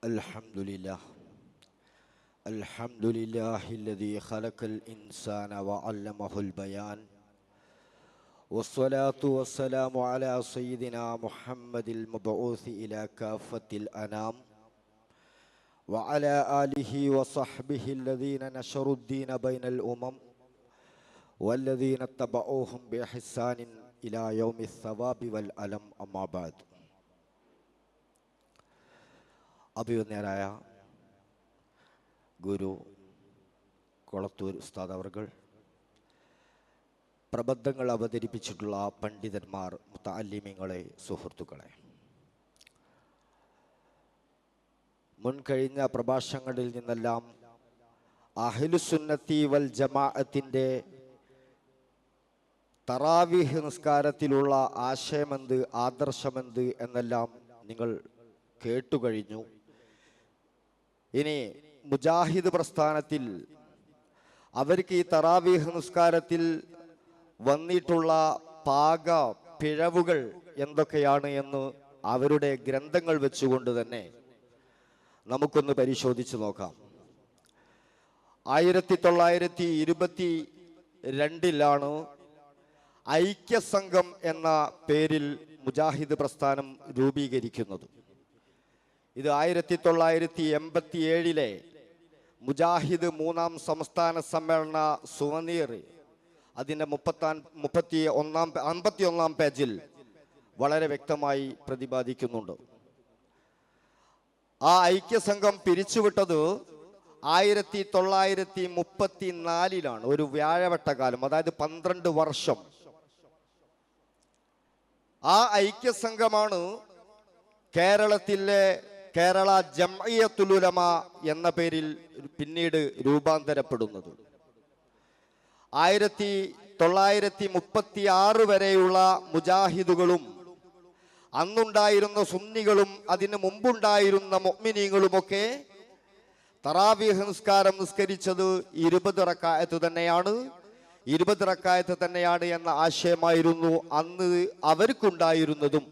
الحمد لله الحمد لله الذي خلق الإنسان وعلمه البيان والصلاة والسلام على سيدنا محمد المبعوث إلى كافة الأنام وعلى آله وصحبه الذين نشروا الدين بين الأمم والذين اتبعوهم بإحسان إلى يوم الثواب والألم أما بعد. അഭിവന്യരായ ഗുരു കൊളത്തൂർ ഉസ്താദ് അവർകൾ, പ്രബന്ധങ്ങൾ അവതരിപ്പിച്ചിട്ടുള്ള പണ്ഡിതന്മാർ, മുതഅല്ലിമീങ്ങളെ, സുഹൃത്തുക്കളെ, മുൻകഴിഞ്ഞ പ്രഭാഷണങ്ങളിൽ നിന്നെല്ലാം അഹ്ലുസുന്നത്തി വൽ ജമാഅത്തിൻ്റെ തറാവീഹ് നിസ്കാരത്തിലുള്ള ആശയമെന്ത്, ആദർശമെന്ത് എന്നെല്ലാം നിങ്ങൾ കേട്ടുകഴിഞ്ഞു. ഇനി മുജാഹിദ് പ്രസ്ഥാനത്തിൽ അവർക്ക് ഈ തറാവീഹ് നിസ്കാരത്തിൽ വന്നിട്ടുള്ള പാക പിഴവുകൾ എന്തൊക്കെയാണ് എന്ന് അവരുടെ ഗ്രന്ഥങ്ങൾ വെച്ചുകൊണ്ട് തന്നെ നമുക്കൊന്ന് പരിശോധിച്ച് നോക്കാം. 1922 ഐക്യസംഘം എന്ന പേരിൽ മുജാഹിദ് പ്രസ്ഥാനം രൂപീകരിക്കുന്നത്. ഇത് 1987 മുജാഹിദ് 3-ാം സംസ്ഥാന സമ്മേളന സുവനീർ അതിൻ്റെ 51-ാം പേജിൽ വളരെ വ്യക്തമായി പ്രതിപാദിക്കുന്നുണ്ട്. ആ ഐക്യസംഘം പിരിച്ചുവിട്ടത് 1934 ഒരു വ്യാഴവട്ടകാലം, അതായത് 12 വർഷം. ആ ഐക്യസംഘമാണ് കേരളത്തിലെ കേരള ജംഇയ്യത്തുൽ ഉലമ എന്ന പേരിൽ പിന്നീട് രൂപാന്തരപ്പെടുന്നത്. 1936 വരെയുള്ള മുജാഹിദുകളും അന്നുണ്ടായിരുന്ന സുന്നികളും അതിന് മുമ്പുണ്ടായിരുന്ന മുഅ്മിനീങ്ങളുമൊക്കെ തറാവീഹ് നിസ്കാരം നിസ്കരിച്ചത് 20 റക്അത്ത് തന്നെയാണ്. 20 റക്അത്ത് തന്നെയാണ് എന്ന ആശയമായിരുന്നു അന്ന് അവർക്കുണ്ടായിരുന്നതും.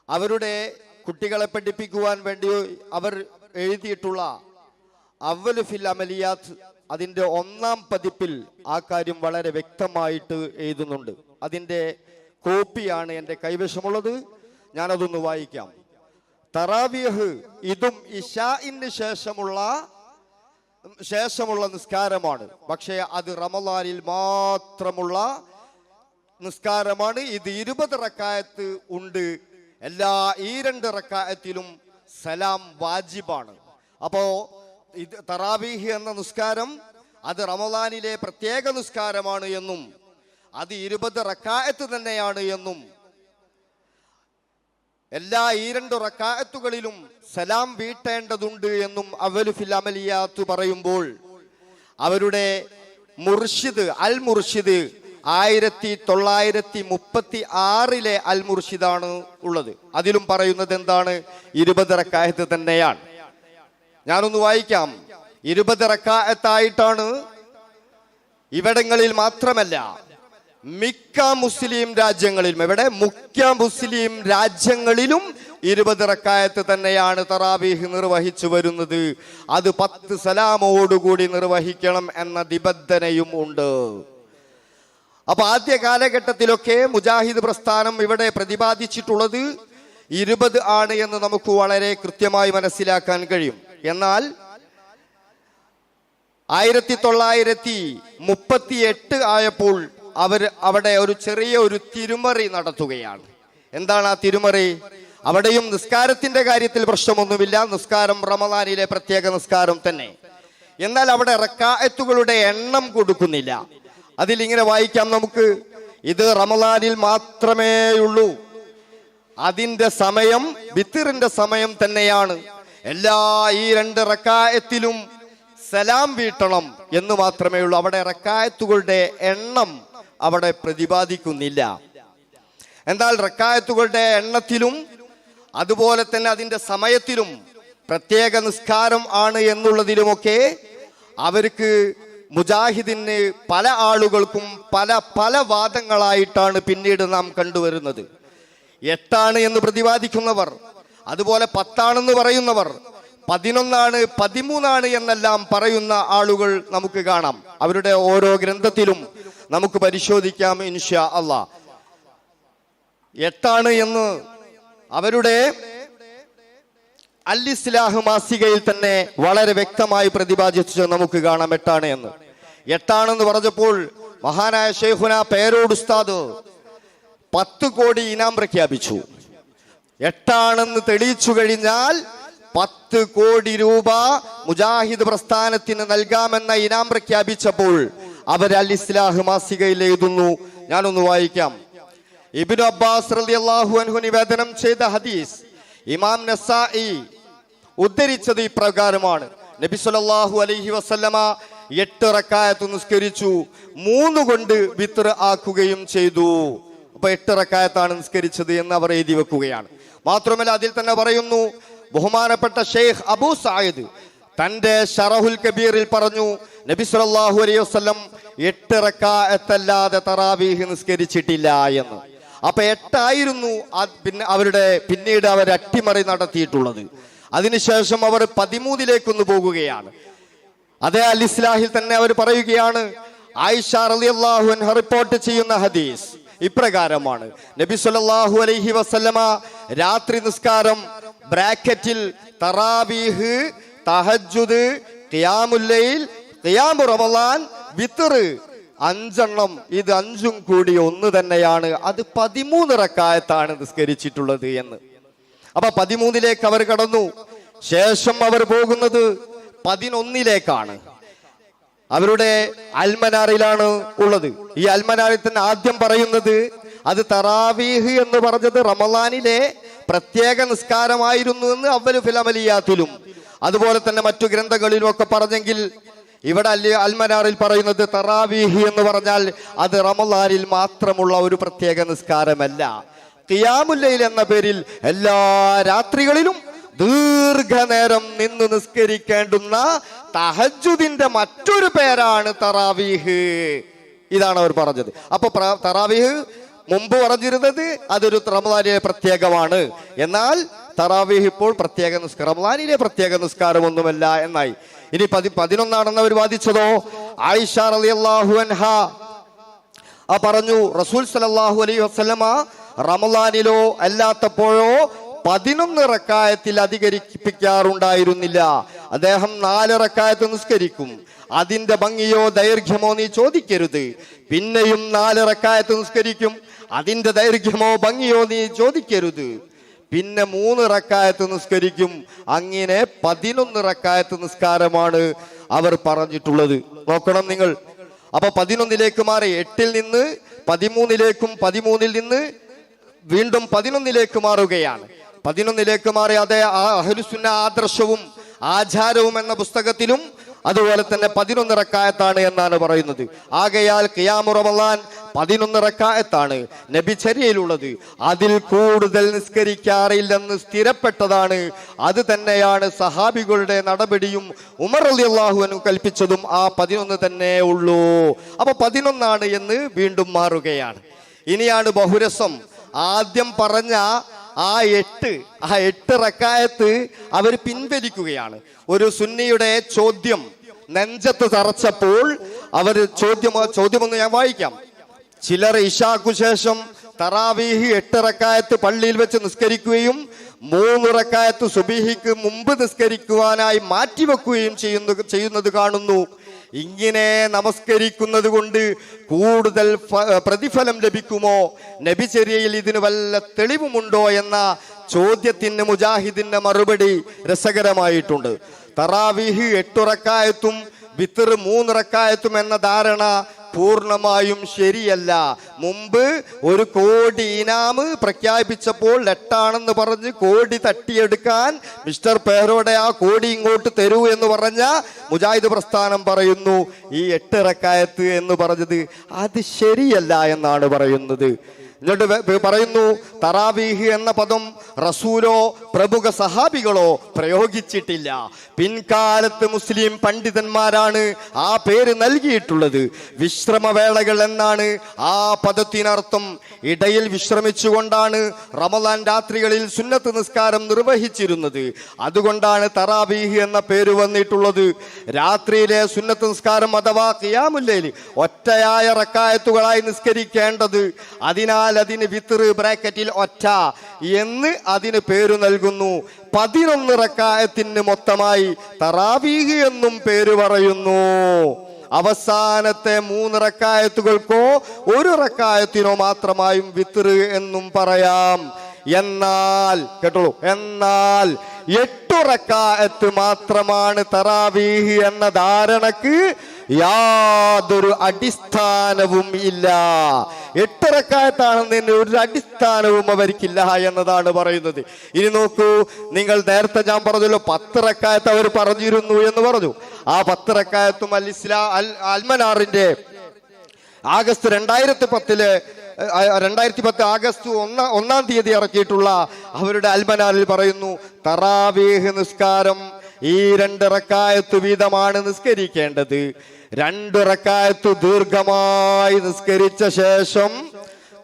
അവരുടെ കുട്ടികളെ പഠിപ്പിക്കുവാൻ വേണ്ടി അവർ എഴുതിയിട്ടുള്ള അവ്വലു ഫിൽ അമലിയാത്ത് അതിൻ്റെ 1-ാം പതിപ്പിൽ ആ കാര്യം വളരെ വ്യക്തമായിട്ട് എഴുതുന്നുണ്ട്. അതിൻ്റെ കോപ്പിയാണ് എൻ്റെ കൈവശമുള്ളത്. ഞാനതൊന്ന് വായിക്കാം. തറാവീഹ് ഇതും ഇശാഇന് ശേഷമുള്ള നിസ്കാരമാണ്. പക്ഷേ അത് റമളാനിൽ മാത്രമുള്ള നിസ്കാരമാണ്. ഇത് 20 റക്അത്ത് ഉണ്ട്. എല്ലാ ഈ 2 റക്അത്തിലും സലാം വാജിബാണ്. അപ്പോ ഇത് തറാവീഹ് എന്ന നിസ്കാരം അത് റമളാനിലെ പ്രത്യേക നിസ്കാരമാണ് എന്നും അത് 20 റക്അത്ത് തന്നെയാണ് എന്നും എല്ലാ ഈ 2 റക്അത്തുകളിലും സലാം വീട്ടേണ്ടതുണ്ട് എന്നും അവ്വലു ഫിൽ അമലിയാത്ത് പറയുമ്പോൾ അവരുടെ മുർഷിദ് അൽ മുർഷിദ് 1936 അൽ മുർഷിദാണ് ഉള്ളത്. അതിലും പറയുന്നത് എന്താണ്? 20 റക്അത്ത് തന്നെയാണ്. ഞാനൊന്ന് വായിക്കാം. 20 റക്അത്തായിട്ടാണ് ഇവിടങ്ങളിൽ മാത്രമല്ല മിക്ക മുസ്ലിം രാജ്യങ്ങളിലും, മുഖ്യ മുസ്ലിം രാജ്യങ്ങളിലും 20 റക്അത്ത് തന്നെയാണ് തറാവീഹ് നിർവഹിച്ചു വരുന്നത്. അത് 10 സലാമോടുകൂടി നിർവഹിക്കണം എന്ന നിബന്ധനയും ഉണ്ട്. അപ്പൊ ആദ്യ കാലഘട്ടത്തിലൊക്കെ മുജാഹിദ് പ്രസ്ഥാനം ഇവിടെ പ്രതിപാദിച്ചിട്ടുള്ളത് 20 ആണ് എന്ന് നമുക്ക് വളരെ കൃത്യമായി മനസ്സിലാക്കാൻ കഴിയും. എന്നാൽ 1938 ആയപ്പോൾ അവിടെ ഒരു ചെറിയ തിരുമറി നടത്തുകയാണ്. എന്താണ് ആ തിരുമറി? അവിടെയും നിസ്കാരത്തിന്റെ കാര്യത്തിൽ പ്രശ്നമൊന്നുമില്ല. നിസ്കാരം റമളാനിലെ പ്രത്യേക നിസ്കാരം തന്നെ. എന്നാൽ അവിടെ റക്അത്തുകളുടെ എണ്ണം കൊടുക്കുന്നില്ല. അതിലിങ്ങനെ വായിക്കാം നമുക്ക്. ഇത് റമളാനിൽ മാത്രമേയുള്ളൂ. അതിന്റെ സമയം വിത്റിന്റെ സമയം തന്നെയാണ്. എല്ലാ ഈ 2 റക്അത്തിലും സലാം വീട്ടണം എന്ന് മാത്രമേ ഉള്ളൂ. അവിടെ റക്അത്തുകളുടെ എണ്ണം അവിടെ പ്രതിപാദിക്കുന്നില്ല. എന്നാൽ റക്അത്തുകളുടെ എണ്ണത്തിലും അതുപോലെ തന്നെ അതിന്റെ സമയത്തിലും പ്രത്യേക നിസ്കാരം ആണ് എന്നുള്ളതിലുമൊക്കെ അവർക്ക് മുജാഹിദിന് പല ആളുകൾക്കും പല വാദങ്ങളായിട്ടാണ് പിന്നീട് നാം കണ്ടുവരുന്നത്. 8 എന്ന് പ്രതിപാദിക്കുന്നവർ, അതുപോലെ 10 പറയുന്നവർ, 11, 13 എന്നെല്ലാം പറയുന്ന ആളുകൾ നമുക്ക് കാണാം. അവരുടെ ഓരോ ഗ്രന്ഥത്തിലും നമുക്ക് പരിശോധിക്കാം ഇൻഷാ അല്ലാഹ്. 8 എന്ന് അവരുടെ അൽ ഇസ്ലാഹ് മാസികയിൽ തന്നെ വളരെ വ്യക്തമായി പ്രതിപാദിച്ചു നമുക്ക് കാണാം 8 എന്ന്. 8 പറഞ്ഞപ്പോൾ മഹാനായ ശൈഖുന പേരോട് ഉസ്താദ് 10 കോടി ഇനാം പ്രഖ്യാപിച്ചു. 8 തെളിയിച്ചു കഴിഞ്ഞാൽ 10 കോടി രൂപ മുജാഹിദ് പ്രസ്ഥാനത്തിന് നൽകാമെന്ന ഇനാം പ്രഖ്യാപിച്ചപ്പോൾ അവർ അൽ ഇസ്ലാഹ് മാസികയിൽ എഴുതുന്നു. ഞാനൊന്ന് വായിക്കാം. ഇബ്നു അബ്ബാസ് റളിയല്ലാഹു അൻഹു നിവേദനം ചെയ്ത ഹദീസ് ഇമാം നസായി ഉദ്ധരിച്ചത് ഇപ്രകാരമാണ്. നബി സല്ലല്ലാഹു അലൈഹി വസല്ലമ 8 റക്അത്ത് നിസ്കരിച്ചു, 3 കൊണ്ട് വിത്ർ ആക്കുകയും ചെയ്തു. അപ്പൊ 8 റക്അത്താണ് നിസ്കരിച്ചത് എന്ന് അവർ എഴുതി വെക്കുകയാണ്. മാത്രമല്ല അതിൽ തന്നെ പറയുന്നു, ബഹുമാനപ്പെട്ട ഷെയ്ഖ് അബൂ സഈദ് തന്റെ ഷറഹുൽ കബീറിൽ പറഞ്ഞു, നബി സല്ലല്ലാഹു അലൈഹി വസല്ലം 8 റക്അത്തല്ലാതെ തറാവീഹ് നിസ്കരിച്ചിട്ടില്ല എന്ന്. അപ്പൊ 8 ആയിരുന്നു പിന്നീട് അവർ അട്ടിമറി നടത്തിയിട്ടുള്ളത്. അതിനുശേഷം അവർ 13 പോകുകയാണ്. അതേ അൽ ഇസ്ലാഹിൽ തന്നെ അവർ പറയുകയാണ്, ആയിഷ റളിയല്ലാഹു അൻഹ റിപ്പോർട്ട് ചെയ്യുന്ന ഹദീസ് ഇപ്രകാരമാണ്. നബി സല്ലല്ലാഹു അലൈഹി വസല്ലമ രാത്രി നിസ്കാരം ബ്രാക്കറ്റിൽ തറാവീഹ്, തഹജ്ജുദ്, ഖിയാമുൽ ലൈൽ, ഖിയാമു റമളാൻ, വിത്ർ 5 ഇത് 5 കൂടി 1 തന്നെയാണ്. അത് 13 റക്അത്താണ് നിസ്കരിച്ചിട്ടുള്ളത് എന്ന്. അപ്പൊ 13 അവർ കടന്നു. ശേഷം അവർ പോകുന്നത് 11 അവരുടെ അൽമനാറിലാണ് ഉള്ളത്. ഈ അൽമനാറിൽ തന്നെ ആദ്യം പറയുന്നത് അത് തറാവീഹ് എന്ന് പറഞ്ഞത് റമളാനിലെ പ്രത്യേക നിസ്കാരമായിരുന്നു എന്ന് അവ്വലു ഫിൽ അമലിയാത്തിലും അതുപോലെ തന്നെ മറ്റു ഗ്രന്ഥങ്ങളിലും ഒക്കെ പറഞ്ഞെങ്കിൽ, ഇവിടെ അൽമനാറിൽ പറയുന്നത് തറാവീഹ് എന്ന് പറഞ്ഞാൽ അത് റമളാനിൽ മാത്രമുള്ള ഒരു പ്രത്യേക നിസ്കാരമല്ല. ഖിയാമുൽ ലൈൽ എന്ന പേരിൽ എല്ലാ രാത്രികളിലും ദീർഘനേരം നിന്ന് നിസ്കരിക്കേണ്ടുന്ന തഹജ്ജുദിന്റെ മറ്റൊരു പേരാണ് തറാവീഹ്. ഇതാണ് അവർ പറഞ്ഞത്. അപ്പൊ തറാവീഹ് മുമ്പ് പറഞ്ഞിരുന്നത് അതൊരു റമളാനിലെ പ്രത്യേകമാണ്. എന്നാൽ തറാവീഹ് ഇപ്പോൾ റമളാനിലെ പ്രത്യേക നിസ്കാരമൊന്നുമല്ല എന്നായി. ഇനി 11 അവർ വാദിച്ചതോ, ആയിഷ റളിയല്ലാഹു അൻഹ പറഞ്ഞു, റസൂൽ സല്ലല്ലാഹു അലൈഹി വസല്ലമ റമളാനിലോ അല്ലാത്തപ്പോഴോ 11 റക്അത്തിൽ അധികരിപ്പിക്കാറുണ്ടായിരുന്നില്ല. അദ്ദേഹം 4 റക്അത്ത് നിസ്കരിക്കും. അതിന്റെ ഭംഗിയോ ദൈർഘ്യമോ നീ ചോദിക്കരുത്. പിന്നെയും 4 റക്അത്ത് നിസ്കരിക്കും. അതിന്റെ ദൈർഘ്യമോ ഭംഗിയോ നീ ചോദിക്കരുത്. പിന്നെ 3 റക്അത്ത് നിസ്കരിക്കും. അങ്ങനെ 11 റക്അത്ത് നിസ്കാരമാണ് അവർ പറഞ്ഞിട്ടുള്ളത്. നോക്കണം നിങ്ങൾ. അപ്പൊ 11 മാറി, 8 നിന്ന് 13 13 നിന്ന് വീണ്ടും 11 മാറുകയാണ്. 11 മാറി. അതേ അഹ്ലുസുന്ന ആദർശവും ആചാരവും എന്ന പുസ്തകത്തിലും അതുപോലെ തന്നെ 11 റക്അത്താണ് എന്നാണ് പറയുന്നത്. ആകയാൽ ഖിയാമു റമളാൻ 11 റക്അത്താണ് നബിചര്യയിലുള്ളത്. അതിൽ കൂടുതൽ നിസ്കരിക്കാറില്ലെന്ന് സ്ഥിരപ്പെട്ടതാണ്. അത് തന്നെയാണ് സഹാബികളുടെ നടപടിയും. ഉമർ റളിയല്ലാഹു അൻഹു കൽപ്പിച്ചതും ആ 11 തന്നെ ഉള്ളൂ. അപ്പൊ 11 എന്ന് വീണ്ടും മാറുകയാണ്. ഇനിയാണ് ബഹുരസം. ആദ്യം പറഞ്ഞ ആ 8 റക്അത്ത് അവർ പിൻവലിക്കുകയാണ്. ഒരു സുന്നിയുടെ ചോദ്യം നെഞ്ചത്ത് തറച്ചപ്പോൾ അവർ ചോദ്യമൊന്ന് ഞാൻ വായിക്കാം. ചിലർ ഇശാക്കു ശേഷം തറാവീഹ് 8 റക്അത്ത് പള്ളിയിൽ വെച്ച് നിസ്കരിക്കുകയും 3 റക്അത്ത് സുബഹിക്ക് മുമ്പ് നിസ്കരിക്കുവാനായി മാറ്റിവെക്കുകയും ചെയ്യുന്നത് കാണുന്നു. ഇങ്ങനെ നമസ്കരിക്കുന്നത് കൊണ്ട് കൂടുതൽ പ്രതിഫലം ലഭിക്കുമോ? നബിചര്യയിൽ ഇതിന് വല്ല തെളിവുമുണ്ടോ എന്ന ചോദ്യത്തിന് മുജാഹിദിന്റെ മറുപടി രസകരമായിട്ടുണ്ട്. തറാവീഹ് 8 റക്അത്തും വിത്ർ 3 റക്അത്തും എന്ന ധാരണ പൂർണ്ണമായും ശരിയല്ല. മുമ്പ് 1 കോടി ഇനാമ് പ്രഖ്യാപിച്ചപ്പോൾ 8 പറഞ്ഞ് കോടി തട്ടിയെടുക്കാൻ മിസ്റ്റർ പേരോടെ ആ കോടി ഇങ്ങോട്ട് തരൂ എന്ന് പറഞ്ഞ മുജാഹിദ് പ്രസ്ഥാനം പറയുന്നു ഈ 8 റക്അത്ത് എന്ന് പറഞ്ഞത് അത് ശരിയല്ല എന്നാണ് പറയുന്നത്. എന്നിട്ട് പറയുന്നു തറാവീഹ് എന്ന പദം റസൂലോ പ്രമുഖ സഹാബികളോ പ്രയോഗിച്ചിട്ടില്ല. പിൻകാലത്ത് മുസ്ലിം പണ്ഡിതന്മാരാണ് ആ പേര് നൽകിയിട്ടുള്ളത്. വിശ്രമവേളകൾ എന്നാണ് ആ പദത്തിനർത്ഥം. ഇടയിൽ വിശ്രമിച്ചുകൊണ്ടാണ് റമദാൻ രാത്രികളിൽ സുന്നത്ത് നിസ്കാരം നിർവഹിച്ചിരുന്നത്. അതുകൊണ്ടാണ് തറാവീഹ് എന്ന പേര് വന്നിട്ടുള്ളത്. രാത്രിയിലെ സുന്നത്ത് നിസ്കാരം അഥവാ ഖിയാമുൽ ലൈൽ ഒറ്റയായ റക്അത്തുകളായി നിസ്കരിക്കേണ്ടത്. അതിനാൽ അതിന് വിത്ർ ബ്രാക്കറ്റിൽ ഒറ്റ എന്ന് അതിന് പേര് നൽകുന്നു. 11 റക്അത്തിന് മൊത്തമായി തറാവീഹ് എന്നും പേര് പറയുന്നു. അവസാനത്തെ 3 റക്അത്തുകൾക്കോ 1 റക്അത്തിനോ മാത്രമായും വിത്ർ എന്നും പറയാം. എന്നാൽ കേട്ടോളൂ, എന്നാൽ 8 റക്അത്ത് മാത്രമാണ് തറാവീഹ് എന്ന ധാരണക്ക് യാതൊരു അടിസ്ഥാനവും ഇല്ല. 8 റക്അത്താണെന്നതിന് ഒരു അടിസ്ഥാനവും അവർക്കില്ല എന്നതാണ് പറയുന്നത്. ഇനി നോക്കൂ, നിങ്ങൾ നേരത്തെ ഞാൻ പറഞ്ഞല്ലോ 10 റക്അത്ത് അവർ പറഞ്ഞിരുന്നു എന്ന് പറഞ്ഞു. ആ 10 റക്അത്തും അൽമനാറിന്റെ ആഗസ്റ്റ് 2010 ആഗസ്റ്റ് 1-ാം തീയതി ഇറക്കിയിട്ടുള്ള അവരുടെ അൽമനാറിൽ പറയുന്നു, തറാവീഹ് നിസ്കാരം ഈ 2 റക്അത്ത് വീതമാണ് നിസ്കരിക്കേണ്ടത്. 2 റക്അത്ത് ദീർഘമായി നിസ്കരിച്ച ശേഷം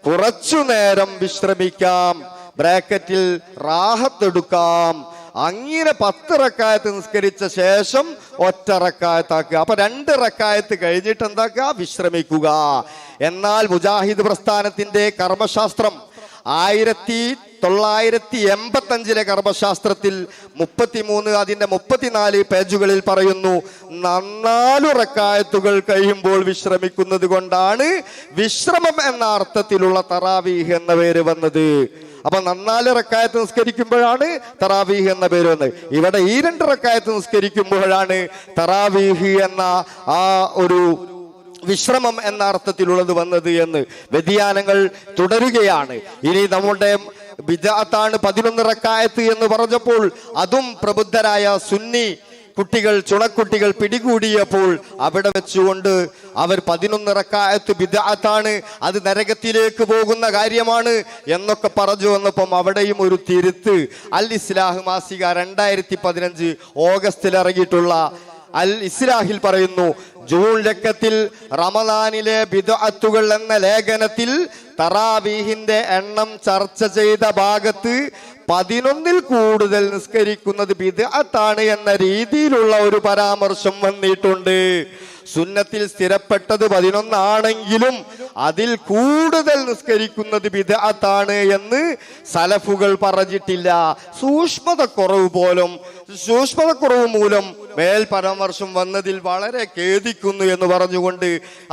കുറച്ചു നേരം വിശ്രമിക്കാം, ബ്രാക്കറ്റിൽ റാഹത്തെടുക്കാം. അങ്ങനെ 10 റക്അത്ത് നിസ്കരിച്ച ശേഷം ഒറ്റ റക്അത്താക്കുക. അപ്പൊ 2 റക്അത്ത് കഴിഞ്ഞിട്ട് എന്താക്കുക? വിശ്രമിക്കുക. എന്നാൽ മുജാഹിദ് പ്രസ്ഥാനത്തിന്റെ കർമ്മശാസ്ത്രം 1985 കർമ്മശാസ്ത്രത്തിൽ 33 അതിന്റെ 34 പേജുകളിൽ പറയുന്നു, 4 റക്അത്തുകൾ കഴിയുമ്പോൾ വിശ്രമിക്കുന്നത് കൊണ്ടാണ് വിശ്രമം എന്ന അർത്ഥത്തിലുള്ള തറാവീഹ് എന്ന പേര് വന്നത്. അപ്പൊ 4 റക്അത്ത് നിസ്കരിക്കുമ്പോഴാണ് തറാവീഹ് എന്ന പേര് വന്നത്. ഇവിടെ ഈ 2 റക്അത്ത് നിസ്കരിക്കുമ്പോഴാണ് തറാവീഹ് എന്ന ആ ഒരു വിശ്രമം എന്ന അർത്ഥത്തിലുള്ളത് വന്നത് എന്ന് വ്യതിയാനങ്ങൾ തുടരുകയാണ്. ഇനി നമ്മുടെ ബിദ്അത്താണ് 11 റക്അത്ത് എന്ന് പറഞ്ഞപ്പോൾ അതും പ്രബുദ്ധരായ സുന്നി കുട്ടികൾ, ചുണക്കുട്ടികൾ പിടികൂടിയപ്പോൾ അവിടെ വെച്ചുകൊണ്ട് അവർ 11 റക്അത്ത് ബിദ്അത്താണ്, അത് നരകത്തിലേക്ക് പോകുന്ന കാര്യമാണ് എന്നൊക്കെ പറഞ്ഞു വന്നപ്പം അവിടെയും ഒരു തിരുത്ത്. അൽ ഇസ്ലാഹ് മാസിക 2015 ഓഗസ്റ്റിൽ ഇറങ്ങിയിട്ടുള്ള അൽ ഇസ്ലാഹിൽ പറയുന്നു, ജൂൺ ലക്കത്തിൽ റമദാനിലെ ബിദ്അത്തുകൾ എന്ന ലേഖനത്തിൽ തറാവീഹിന്റെ എണ്ണം ചർച്ച ചെയ്ത ഭാഗത്ത് 11-ൽ കൂടുതൽ നിസ്കരിക്കുന്നത് ബിദ്അത്താണ് എന്ന രീതിയിലുള്ള ഒരു പരാമർശം വന്നിട്ടുണ്ട്. സുന്നത്തിൽ സ്ഥിരപ്പെട്ടത് 11 ആണെങ്കിലും അതിൽ കൂടുതൽ നിസ്കരിക്കുന്നത് ബിദ്അത്താണ് എന്ന് സലഫുകൾ പറഞ്ഞിട്ടില്ല. സൂക്ഷ്മതക്കുറവ് മൂലം മേൽ പരാമർശം വന്നതിൽ വളരെ ഖേദിക്കുന്നു എന്ന് പറഞ്ഞുകൊണ്ട്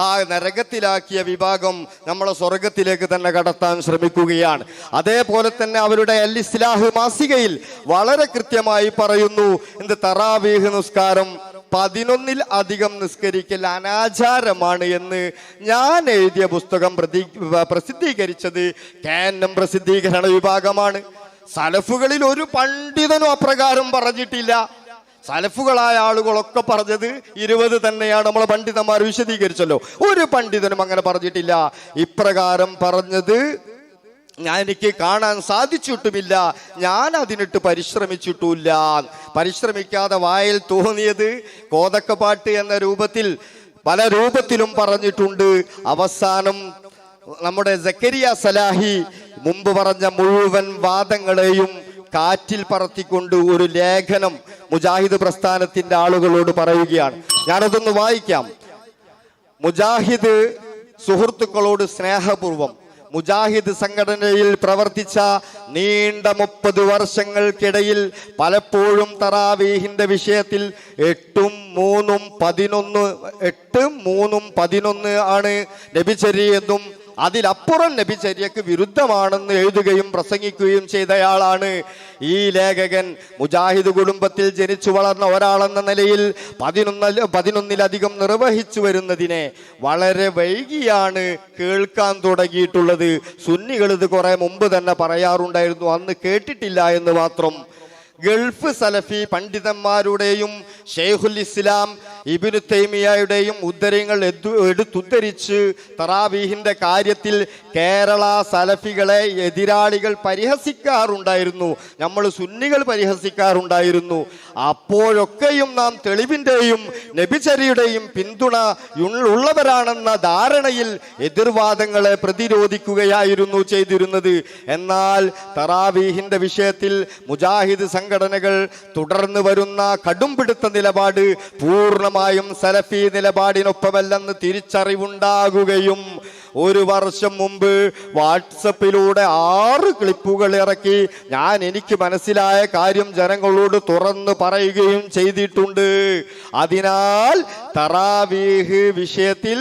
ആ നരകത്തിലാക്കിയ വിഭാഗം നമ്മളെ സ്വർഗത്തിലേക്ക് തന്നെ കടത്താൻ ശ്രമിക്കുകയാണ്. അതേപോലെ തന്നെ അവരുടെ അൽ ഇസ്ലാഹ് മാസികയിൽ വളരെ കൃത്യമായി പറയുന്നു, എന്ത് തറാവീഹ് നിസ്കാരം 11-ൽ അധികം നിസ്കരിക്കൽ അനാചാരമാണ് എന്ന് ഞാൻ എഴുതിയ പുസ്തകം പ്രസിദ്ധീകരിച്ചത് കേന്ദ്രം പ്രസിദ്ധീകരണ വിഭാഗമാണ്. സലഫുകളിൽ ഒരു പണ്ഡിതനും അപ്രകാരം പറഞ്ഞിട്ടില്ല. സലഫുകളായ ആളുകളൊക്കെ പറഞ്ഞത് 20 തന്നെയാണ്. നമ്മളെ പണ്ഡിതന്മാർ വിശദീകരിച്ചല്ലോ. ഒരു പണ്ഡിതനും അങ്ങനെ പറഞ്ഞിട്ടില്ല. ഇപ്രകാരം പറഞ്ഞത് എനിക്ക് കാണാൻ സാധിച്ചിട്ടുമില്ല. ഞാൻ അതിനിട്ട് പരിശ്രമിച്ചിട്ടില്ല. പരിശ്രമിക്കാതെ വായിൽ തോന്നിയത് കോതക്കപ്പാട്ട് എന്ന രൂപത്തിൽ പല രൂപത്തിലും പറഞ്ഞിട്ടുണ്ട്. അവസാനം നമ്മുടെ സക്കരിയ സലാഹി മുമ്പ് പറഞ്ഞ മുഴുവൻ വാദങ്ങളെയും കാറ്റിൽ പറത്തിക്കൊണ്ട് ഒരു ലേഖനം മുജാഹിദ് പ്രസ്ഥാനത്തിന്റെ ആളുകളോട് പറയുകയാണ്. ഞാനതൊന്ന് വായിക്കാം. മുജാഹിദ് സുഹൃത്തുക്കളോട് സ്നേഹപൂർവം മുജാഹിദ് സംഘടനയിൽ പ്രവർത്തിച്ച നീണ്ട 30 വർഷങ്ങൾക്കിടയിൽ പലപ്പോഴും തറാവീഹിന്റെ വിഷയത്തിൽ 8ഉം 3ഉം 11 ആണ് നബിചര്യയെന്നും അതിലപ്പുറം നബിചര്യക്ക് വിരുദ്ധമാണെന്ന് എഴുതുകയും പ്രസംഗിക്കുകയും ചെയ്തയാളാണ് ഈ ലേഖകൻ. മുജാഹിദ് കുടുംബത്തിൽ ജനിച്ചു വളർന്ന ഒരാളെന്ന നിലയിൽ 11-ലധികം നിർവഹിച്ചു വരുന്നതിനെ വളരെ വൈകിയാണ് കേൾക്കാൻ തുടങ്ങിയിട്ടുള്ളത്. സുന്നികൾ ഇത് കുറെ മുമ്പ് തന്നെ പറയാറുണ്ടായിരുന്നു, അന്ന് കേട്ടിട്ടില്ല എന്ന് മാത്രം. ഗൾഫ് സലഫി പണ്ഡിതന്മാരുടെയും ഷെയ്ഖുൽ ഇസ്ലാം ഇബ്നു തൈമിയയുടെയും ഉദ്ധരങ്ങൾ എടുത്തുദ്ധരിച്ച് തറാവീഹിന്റെ കാര്യത്തിൽ കേരള സലഫികളെ എതിരാളികൾ പരിഹസിക്കാറുണ്ടായിരുന്നു, നമ്മൾ സുന്നികൾ പരിഹസിക്കാറുണ്ടായിരുന്നു. അപ്പോഴൊക്കെയും നാം തെളിവിന്റെയും നബിചര്യയുടെയും പിന്തുണ ഉള്ളവരാണെന്ന ധാരണയിൽ എതിർവാദങ്ങളെ പ്രതിരോധിക്കുകയായിരുന്നു ചെയ്തിരുന്നത്. എന്നാൽ തറാവീഹിന്റെ വിഷയത്തിൽ മുജാഹിദ് സംഘടനകൾ തുടർന്ന് വരുന്ന കടുംപിടുത്ത നിലപാട് പൂർണ്ണമായും സലഫി നിലപാടിനൊപ്പമല്ലെന്ന് തിരിച്ചറിവുണ്ടാകുകയും ഒരു വർഷം മുമ്പ് വാട്സപ്പിലൂടെ 6 ക്ലിപ്പുകൾ ഇറക്കി എനിക്ക് മനസ്സിലായ കാര്യം ജനങ്ങളോട് തുറന്നു പറയുകയും ചെയ്തിട്ടുണ്ട്. അതിനാൽ തറാവീഹ് വിഷയത്തിൽ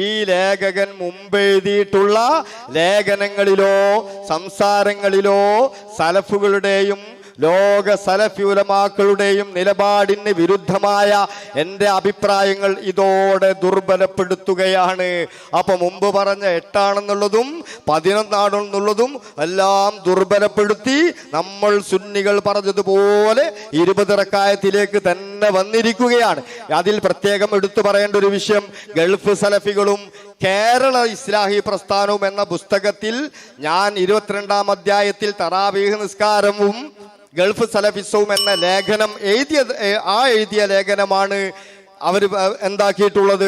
ഈ ലേഖകൻ മുമ്പെഴുതിയിട്ടുള്ള ലേഖനങ്ങളിലോ സംസാരങ്ങളിലോ സലഫുകളുടെയും ലോക സലഫി ഉലമാക്കളുടെയും നിലപാടിന് വിരുദ്ധമായ എൻ്റെ അഭിപ്രായങ്ങൾ ഇതോടെ ദുർബലപ്പെടുത്തുകയാണ്. അപ്പൊ മുമ്പ് പറഞ്ഞ 8 ആണെന്നുള്ളതും 11 ആണെന്നുള്ളതും എല്ലാം ദുർബലപ്പെടുത്തി നമ്മൾ സുന്നികൾ പറഞ്ഞതുപോലെ 20 റക്അത്തിലേക്ക് തന്നെ വന്നിരിക്കുകയാണ്. അതിൽ പ്രത്യേകം എടുത്തു പറയേണ്ട ഒരു വിഷയം, ഗൾഫ് സലഫികളും കേരള ഇസ്ലാഹി പ്രസ്ഥാനവും എന്ന പുസ്തകത്തിൽ ഞാൻ 22-ാം അധ്യായത്തിൽ തറാവീഹ് നിസ്കാരവും ഗൾഫ് സലഫിസവും എന്ന ലേഖനം എഴുതിയ ലേഖനമാണ് അവർ എന്താക്കിയിട്ടുള്ളത്,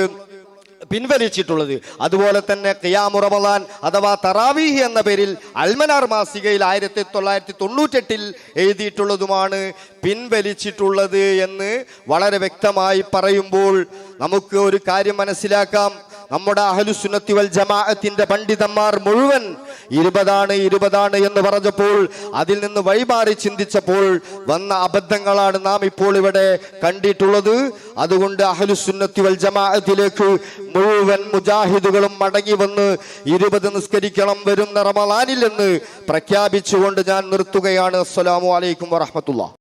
പിൻവലിച്ചിട്ടുള്ളത്. അതുപോലെ തന്നെ ഖിയാമു റമളാൻ അഥവാ തറാവീഹ് എന്ന പേരിൽ അൽമനാർ മാസികയിൽ 1998 എഴുതിയിട്ടുള്ളതുമാണ് പിൻവലിച്ചിട്ടുള്ളത് എന്ന് വളരെ വ്യക്തമായി പറയുമ്പോൾ നമുക്ക് ഒരു കാര്യം മനസ്സിലാക്കാം. നമ്മുടെ അഹ്ലുസുന്നത്തി വൽ ജമാഅത്തിന്റെ പണ്ഡിതന്മാർ മുഴുവൻ 20 എന്ന് പറഞ്ഞപ്പോൾ അതിൽ നിന്ന് വഴിമാറി ചിന്തിച്ചപ്പോൾ വന്ന അബദ്ധങ്ങളാണ് നാം ഇപ്പോൾ ഇവിടെ കണ്ടിട്ടുള്ളത്. അതുകൊണ്ട് അഹ്ലുസുന്നത്തി വൽ ജമാഅത്തിലേക്ക് മുഴുവൻ മുജാഹിദുകളും മടങ്ങി വന്ന് 20 നിസ്കരിക്കണം വരുന്ന റമളാനിൽ എന്ന് പ്രഖ്യാപിച്ചുകൊണ്ട് ഞാൻ നിർത്തുകയാണ്. അസ്സലാമു അലൈക്കും വറഹ്മത്തുള്ളാഹി.